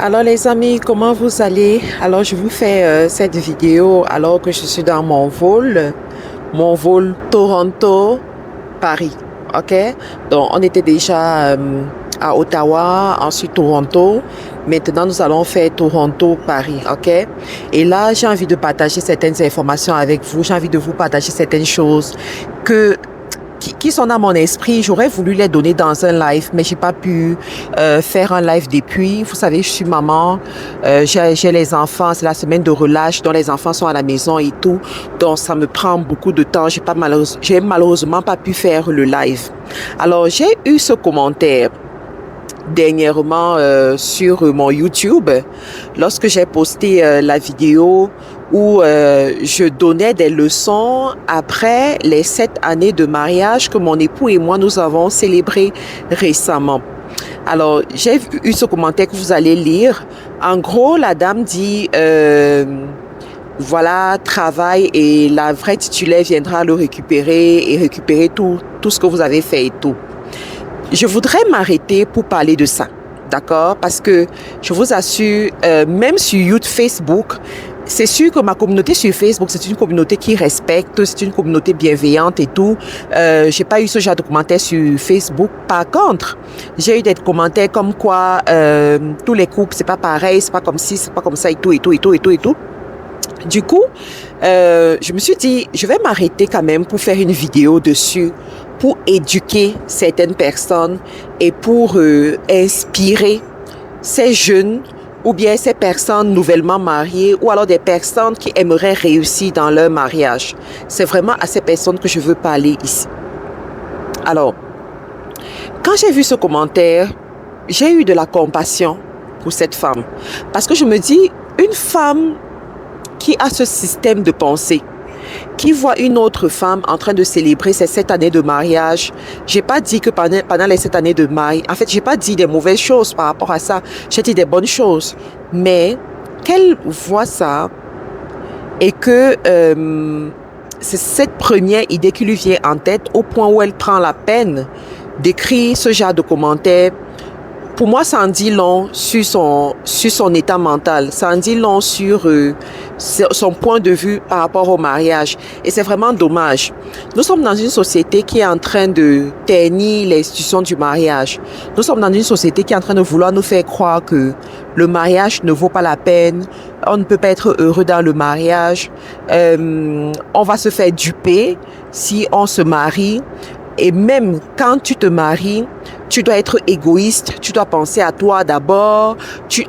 Alors les amis, comment vous allez? Alors je vous fais cette vidéo alors que je suis dans mon vol Toronto-Paris. Ok? Donc on était déjà à Ottawa, ensuite Toronto. Maintenant nous allons faire Toronto-Paris. Ok? Et là j'ai envie de partager certaines informations avec vous. J'ai envie de vous partager certaines choses qui sont dans mon esprit. J'aurais voulu les donner dans un live, mais j'ai pas pu faire un live depuis. Vous savez, je suis maman, j'ai les enfants, c'est la semaine de relâche, donc les enfants sont à la maison et tout. Donc ça me prend beaucoup de temps. J'ai malheureusement pas pu faire le live. Alors j'ai eu ce commentaire dernièrement sur mon YouTube lorsque j'ai posté la vidéo où je donnais des leçons après les 7 années de mariage que mon époux et moi nous avons célébré récemment. Alors j'ai eu ce commentaire que vous allez lire. En gros, la dame dit voilà, travail et la vraie titulaire viendra le récupérer et récupérer tout ce que vous avez fait et tout. Je voudrais m'arrêter pour parler de ça, d'accord? Parce que je vous assure, même sur YouTube, Facebook, c'est sûr que ma communauté sur Facebook, c'est une communauté qui respecte, c'est une communauté bienveillante et tout. J'ai pas eu ce genre de commentaires sur Facebook. Par contre, j'ai eu des commentaires comme quoi tous les couples, c'est pas pareil, c'est pas comme ci, c'est pas comme ça et tout, et tout, et tout, et tout, et tout. Du coup, je me suis dit, je vais m'arrêter quand même pour faire une vidéo dessus, pour éduquer certaines personnes et pour inspirer ces jeunes ou bien ces personnes nouvellement mariées ou alors des personnes qui aimeraient réussir dans leur mariage. C'est vraiment à ces personnes que je veux parler ici. Alors, quand j'ai vu ce commentaire, j'ai eu de la compassion pour cette femme. Parce que je me dis, une femme qui a ce système de pensée, qui voit une autre femme en train de célébrer ses 7 années de mariage. J'ai pas dit que pendant les 7 années de mariage, en fait, j'ai pas dit des mauvaises choses par rapport à ça. J'ai dit des bonnes choses. Mais qu'elle voit ça et que c'est cette première idée qui lui vient en tête au point où elle prend la peine d'écrire ce genre de commentaires. Pour moi, ça en dit long sur son état mental. Ça en dit long sur son point de vue par rapport au mariage. Et c'est vraiment dommage. Nous sommes dans une société qui est en train de ternir l'institution du mariage. Nous sommes dans une société qui est en train de vouloir nous faire croire que le mariage ne vaut pas la peine. On ne peut pas être heureux dans le mariage. On va se faire duper si on se marie. Et même quand tu te maries, tu dois être égoïste, tu dois penser à toi d'abord.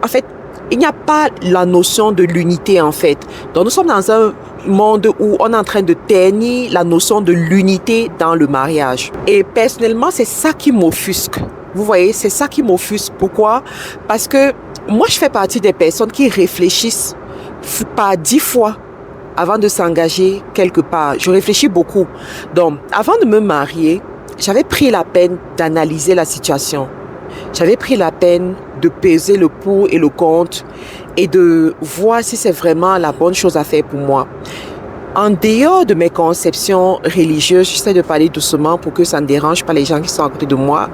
En fait, il n'y a pas la notion de l'unité en fait. Donc nous sommes dans un monde où on est en train de ternir la notion de l'unité dans le mariage. Et personnellement, c'est ça qui m'offusque. Vous voyez, c'est ça qui m'offusque. Pourquoi? Parce que moi, je fais partie des personnes qui réfléchissent par 10 fois avant de s'engager quelque part. Je réfléchis beaucoup. Donc, avant de me marier, j'avais pris la peine d'analyser la situation. J'avais pris la peine de peser le pour et le contre et de voir si c'est vraiment la bonne chose à faire pour moi. En dehors de mes conceptions religieuses, j'essaie de parler doucement pour que ça ne dérange pas les gens qui sont à côté de moi.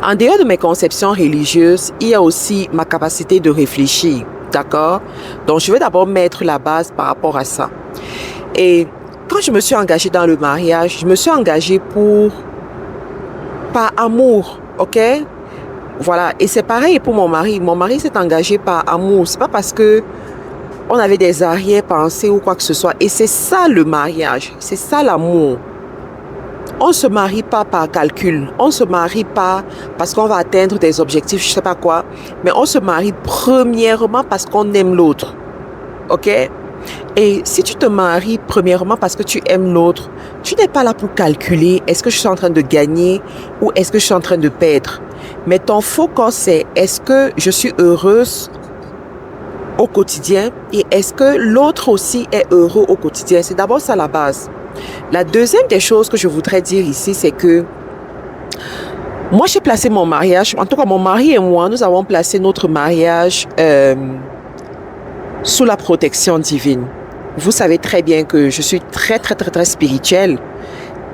En dehors de mes conceptions religieuses, il y a aussi ma capacité de réfléchir. D'accord? Donc, je vais d'abord mettre la base par rapport à ça. Et quand je me suis engagée dans le mariage, je me suis engagée par amour, ok? Voilà. Et c'est pareil pour mon mari. Mon mari s'est engagé par amour. C'est pas parce que on avait des arrière-pensées ou quoi que ce soit. Et c'est ça le mariage. C'est ça l'amour. On ne se marie pas par calcul. On ne se marie pas parce qu'on va atteindre des objectifs, je ne sais pas quoi. Mais on se marie premièrement parce qu'on aime l'autre. OK? Et si tu te maries premièrement parce que tu aimes l'autre, tu n'es pas là pour calculer est-ce que je suis en train de gagner ou est-ce que je suis en train de perdre. Mais ton focus, c'est est-ce que je suis heureuse au quotidien et est-ce que l'autre aussi est heureux au quotidien. C'est d'abord ça la base. La deuxième des choses que je voudrais dire ici, c'est que moi, j'ai placé mon mariage, en tout cas mon mari et moi, nous avons placé notre mariage sous la protection divine. Vous savez très bien que je suis très spirituelle,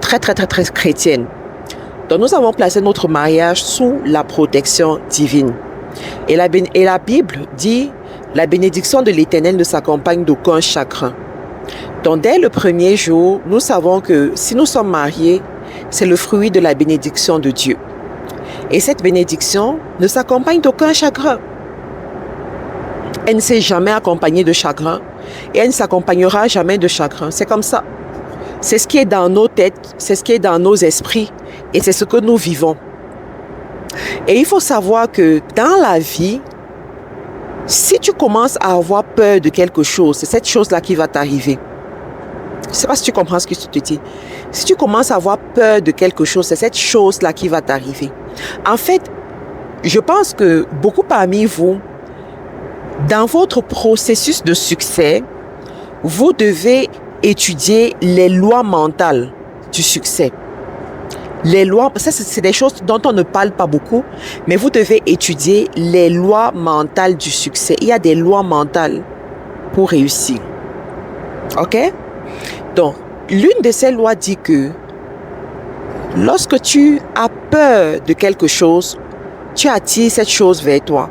très chrétienne. Donc nous avons placé notre mariage sous la protection divine. Et la Bible dit, la bénédiction de l'Éternel ne s'accompagne d'aucun chagrin. Donc, dès le premier jour, nous savons que si nous sommes mariés, c'est le fruit de la bénédiction de Dieu. Et cette bénédiction ne s'accompagne d'aucun chagrin. Elle ne s'est jamais accompagnée de chagrin et elle ne s'accompagnera jamais de chagrin. C'est comme ça. C'est ce qui est dans nos têtes, c'est ce qui est dans nos esprits et c'est ce que nous vivons. Et il faut savoir que dans la vie, si tu commences à avoir peur de quelque chose, c'est cette chose-là qui va t'arriver. Je ne sais pas si tu comprends ce que je te dis. Si tu commences à avoir peur de quelque chose, c'est cette chose-là qui va t'arriver. En fait, je pense que beaucoup parmi vous, dans votre processus de succès, vous devez étudier les lois mentales du succès. Les lois, ça c'est des choses dont on ne parle pas beaucoup, mais vous devez étudier les lois mentales du succès. Il y a des lois mentales pour réussir. OK? Donc, l'une de ces lois dit que lorsque tu as peur de quelque chose, tu attires cette chose vers toi.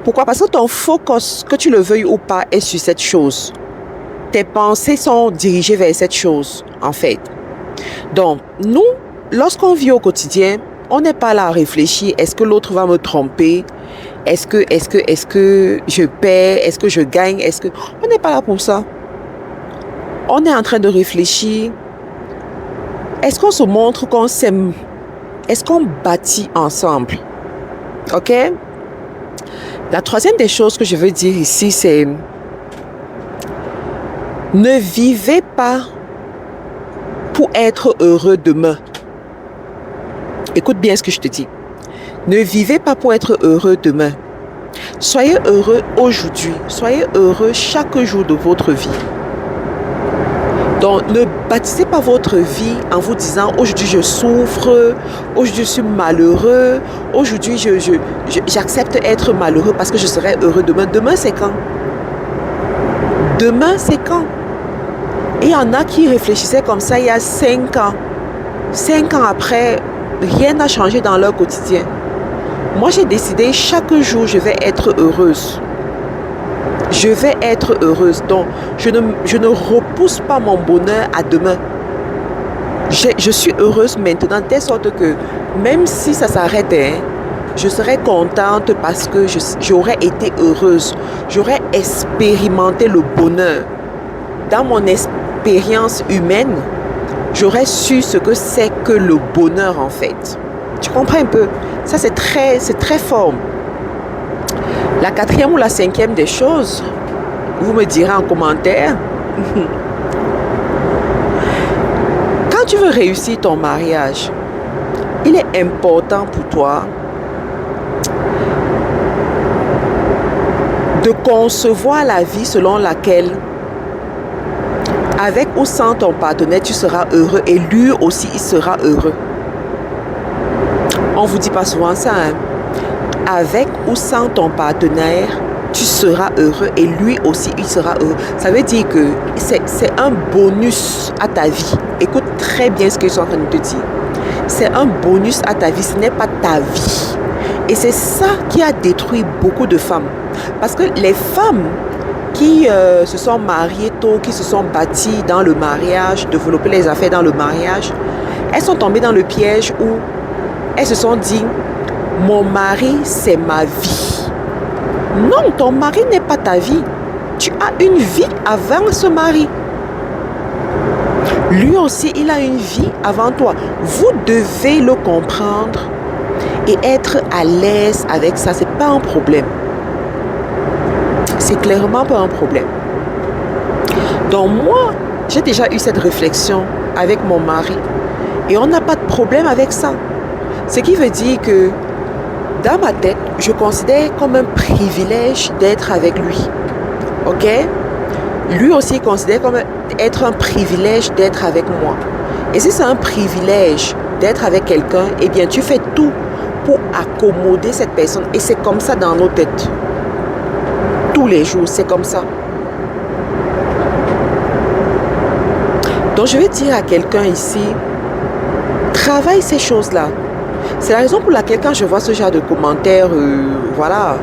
Pourquoi? Parce que ton focus, que tu le veuilles ou pas, est sur cette chose. Tes pensées sont dirigées vers cette chose, en fait. Donc, nous, lorsqu'on vit au quotidien, on n'est pas là à réfléchir. Est-ce que l'autre va me tromper? Est-ce que je perds? Est-ce que je gagne? On n'est pas là pour ça. On est en train de réfléchir. Est-ce qu'on se montre qu'on s'aime? Est-ce qu'on bâtit ensemble? OK? La troisième des choses que je veux dire ici, c'est ne vivez pas pour être heureux demain. Écoute bien ce que je te dis. Ne vivez pas pour être heureux demain. Soyez heureux aujourd'hui. Soyez heureux chaque jour de votre vie. Donc, ne bâtissez pas votre vie en vous disant « Aujourd'hui, je souffre. Aujourd'hui, je suis malheureux. Aujourd'hui, j'accepte être malheureux parce que je serai heureux demain. » Demain, c'est quand? Demain, c'est quand? Et il y en a qui réfléchissaient comme ça il y a 5 ans. 5 ans après, rien n'a changé dans leur quotidien. Moi, j'ai décidé chaque jour, je vais être heureuse. Je vais être heureuse. Donc, je ne repousse pas mon bonheur à demain. Je suis heureuse maintenant, de telle sorte que même si ça s'arrêtait, je serais contente parce que j'aurais été heureuse. J'aurais expérimenté le bonheur. Dans mon expérience humaine, j'aurais su ce que c'est que le bonheur en fait. Tu comprends un peu? Ça, c'est très fort. La quatrième ou la cinquième des choses, vous me direz en commentaire. Quand tu veux réussir ton mariage, il est important pour toi de concevoir la vie selon laquelle, avec ou sans ton partenaire, tu seras heureux et lui aussi, il sera heureux. On ne vous dit pas souvent ça, hein? Avec ou sans ton partenaire, tu seras heureux et lui aussi, il sera heureux. Ça veut dire que c'est un bonus à ta vie. Écoute très bien ce que je suis en train de te dire. C'est un bonus à ta vie, ce n'est pas ta vie. Et c'est ça qui a détruit beaucoup de femmes. Parce que les femmes qui se sont mariées tôt, qui se sont bâties dans le mariage, développées les affaires dans le mariage, elles sont tombées dans le piège où elles se sont dit « Mon mari, c'est ma vie ». Non, ton mari n'est pas ta vie. Tu as une vie avant ce mari. Lui aussi, il a une vie avant toi. Vous devez le comprendre et être à l'aise avec ça. Ce n'est pas un problème. C'est clairement pas un problème. Donc moi, j'ai déjà eu cette réflexion avec mon mari et on n'a pas de problème avec ça. Ce qui veut dire que dans ma tête, je considère comme un privilège d'être avec lui. OK? Lui aussi considère comme être un privilège d'être avec moi. Et si c'est un privilège d'être avec quelqu'un, eh bien, tu fais tout pour accommoder cette personne. Et c'est comme ça dans nos têtes. Tous les jours, c'est comme ça. Donc, je vais dire à quelqu'un ici, travaille ces choses-là. C'est la raison pour laquelle quand je vois ce genre de commentaires, voilà,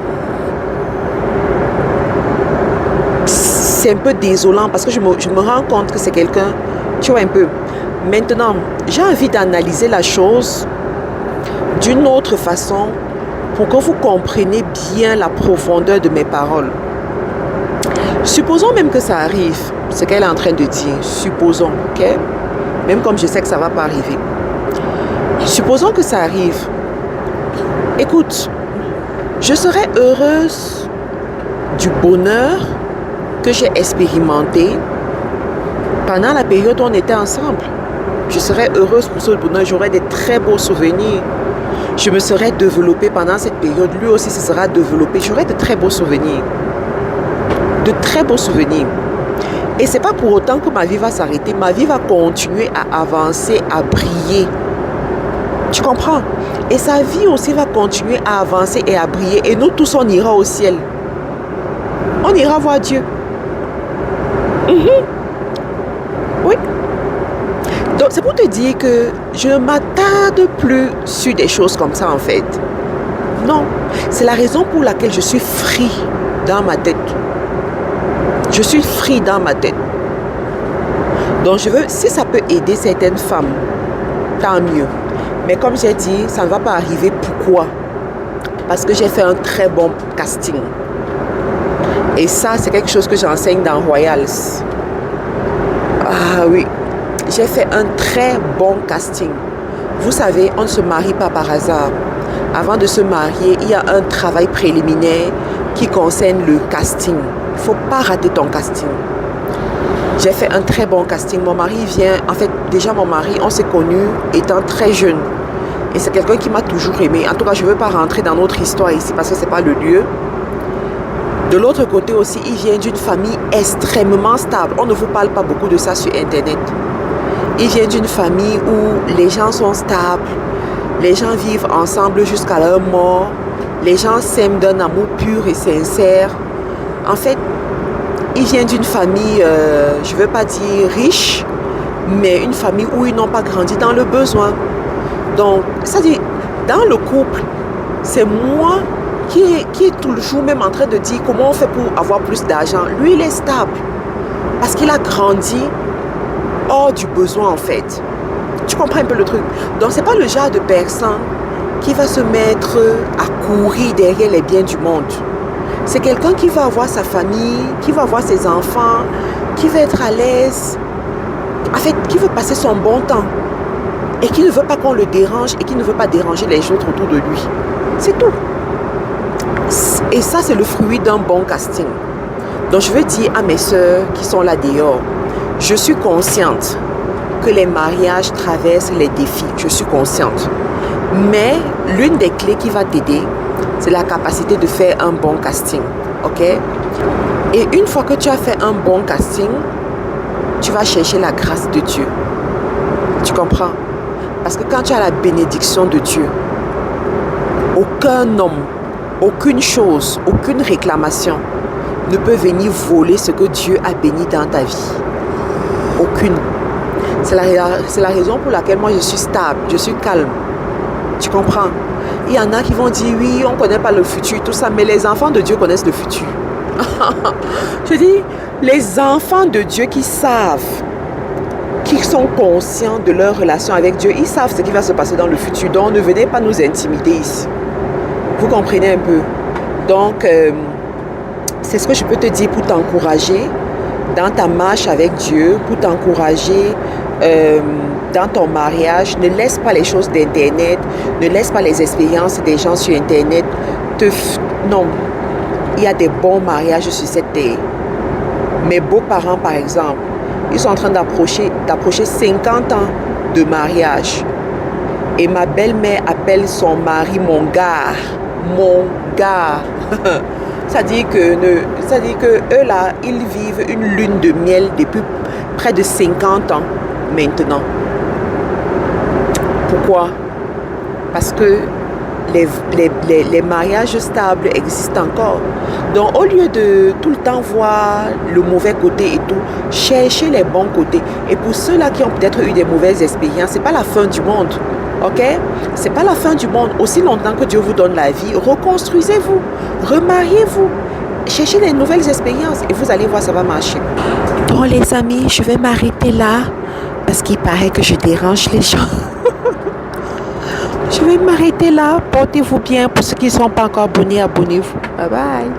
c'est un peu désolant parce que je me rends compte que c'est quelqu'un, tu vois un peu. Maintenant, j'ai envie d'analyser la chose d'une autre façon pour que vous compreniez bien la profondeur de mes paroles. Supposons même que ça arrive, ce qu'elle est en train de dire, supposons, ok? Même comme je sais que ça ne va pas arriver. Supposons que ça arrive. Écoute, je serais heureuse du bonheur que j'ai expérimenté pendant la période où on était ensemble. Je serais heureuse pour ce bonheur, j'aurais des très beaux souvenirs. Je me serais développée pendant cette période, lui aussi se sera développé, j'aurais de très beaux souvenirs. De très beaux souvenirs. Et c'est pas pour autant que ma vie va s'arrêter, ma vie va continuer à avancer, à briller. Tu comprends? Et sa vie aussi va continuer à avancer et à briller. Et nous tous, on ira au ciel. On ira voir Dieu. Oui. Donc, c'est pour te dire que je ne m'attarde plus sur des choses comme ça, en fait. Non. C'est la raison pour laquelle je suis free dans ma tête. Je suis free dans ma tête. Donc, je veux, si ça peut aider certaines femmes, tant mieux. Mais comme j'ai dit, ça ne va pas arriver. Pourquoi? Parce que j'ai fait un très bon casting. Et ça, c'est quelque chose que j'enseigne dans Royals. Ah oui, j'ai fait un très bon casting. Vous savez, on ne se marie pas par hasard. Avant de se marier, il y a un travail préliminaire qui concerne le casting. Il ne faut pas rater ton casting. J'ai fait un très bon casting. Mon mari vient, en fait, déjà mon mari, on s'est connus étant très jeune. Et c'est quelqu'un qui m'a toujours aimé. En tout cas, je ne veux pas rentrer dans notre histoire ici parce que ce n'est pas le lieu. De l'autre côté aussi, il vient d'une famille extrêmement stable. On ne vous parle pas beaucoup de ça sur Internet. Il vient d'une famille où les gens sont stables. Les gens vivent ensemble jusqu'à leur mort. Les gens s'aiment d'un amour pur et sincère. En fait, il vient d'une famille, je ne veux pas dire riche, mais une famille où ils n'ont pas grandi dans le besoin. Donc, c'est-à-dire, dans le couple, c'est moi qui est toujours même en train de dire comment on fait pour avoir plus d'argent. Lui, il est stable parce qu'il a grandi hors du besoin, en fait. Tu comprends un peu le truc? Donc, ce n'est pas le genre de personne qui va se mettre à courir derrière les biens du monde. C'est quelqu'un qui va avoir sa famille, qui va avoir ses enfants, qui va être à l'aise, en fait, qui veut passer son bon temps et qui ne veut pas qu'on le dérange et qui ne veut pas déranger les autres autour de lui. C'est tout. Et ça, c'est le fruit d'un bon casting. Donc, je veux dire à mes sœurs qui sont là dehors, je suis consciente que les mariages traversent les défis. Je suis consciente. Mais l'une des clés qui va t'aider, c'est la capacité de faire un bon casting. Ok? Et une fois que tu as fait un bon casting, tu vas chercher la grâce de Dieu. Tu comprends? Parce que quand tu as la bénédiction de Dieu, aucun homme, aucune chose, aucune réclamation ne peut venir voler ce que Dieu a béni dans ta vie. Aucune. C'est la raison pour laquelle moi je suis stable, je suis calme. Tu comprends? Il y en a qui vont dire oui, on ne connaît pas le futur, tout ça, mais les enfants de Dieu connaissent le futur. Je dis, les enfants de Dieu qui savent, qui sont conscients de leur relation avec Dieu, ils savent ce qui va se passer dans le futur. Donc, ne venez pas nous intimider ici. Vous comprenez un peu? Donc, c'est ce que je peux te dire pour t'encourager dans ta marche avec Dieu, pour t'encourager dans ton mariage. Ne laisse pas les choses d'Internet, ne laisse pas les expériences des gens sur Internet. Non, il y a des bons mariages sur cette terre. Mes beaux-parents, par exemple, ils sont en train d'approcher 50 ans de mariage. Et ma belle-mère appelle son mari mon gars. Mon gars. C'est-à-dire que eux là, ils vivent une lune de miel depuis près de 50 ans maintenant. Pourquoi? Parce que les mariages stables existent encore. Donc, au lieu de tout le temps voir le mauvais côté et tout, cherchez les bons côtés. Et pour ceux-là qui ont peut-être eu des mauvaises expériences, ce n'est pas la fin du monde. Ok? C'est pas la fin du monde. Aussi longtemps que Dieu vous donne la vie, reconstruisez-vous, remariez-vous, cherchez des nouvelles expériences et vous allez voir, ça va marcher. Bon les amis, je vais m'arrêter là parce qu'il paraît que je dérange les gens. Je vais m'arrêter là. Portez-vous bien. Pour ceux qui ne sont pas encore abonnés, abonnez-vous. Bye bye.